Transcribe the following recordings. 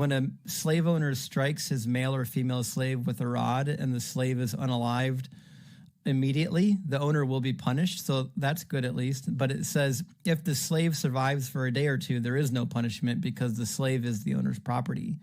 When a slave owner strikes his male or female slave with a rod and the slave is unalived immediately, the owner will be punished. So that's good at least. But it says if the slave survives for a day or two, there is no punishment because the slave is the owner's property.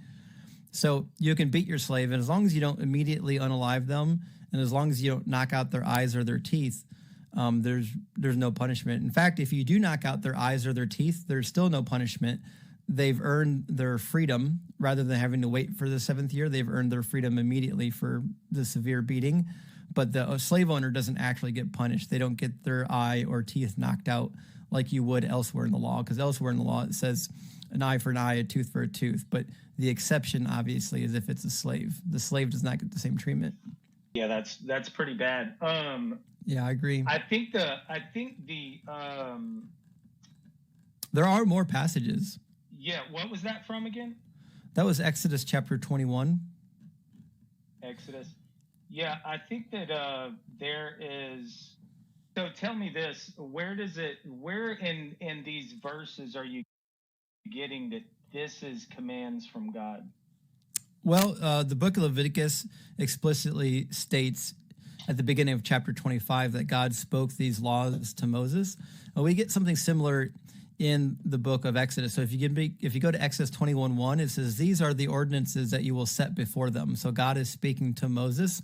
So you can beat your slave, and as long as you don't immediately unalive them, and as long as you don't knock out their eyes or their teeth, there's no punishment. In fact, if you do knock out their eyes or their teeth, there's still no punishment. They've earned their freedom rather than having to wait for the 7th year. They've earned their freedom immediately for the severe beating. But the slave owner doesn't actually get punished. They don't get their eye or teeth knocked out like you would elsewhere in the law, because elsewhere in the law it says an eye for an eye, a tooth for a tooth. But the exception, obviously, is if it's a slave. The slave does not get the same treatment. Yeah, that's pretty bad. Yeah, I agree. I think the there are more passages. Yeah, what was that from again? That was Exodus chapter 21. Exodus. Yeah, I think that there is. So tell me this: where in these verses are you getting that this is commands from God? Well, the book of Leviticus explicitly states at the beginning of chapter 25 that God spoke these laws to Moses. We get something similar in the book of Exodus. So if you go to Exodus 21:1, it says, "These are the ordinances that you will set before them." So God is speaking to Moses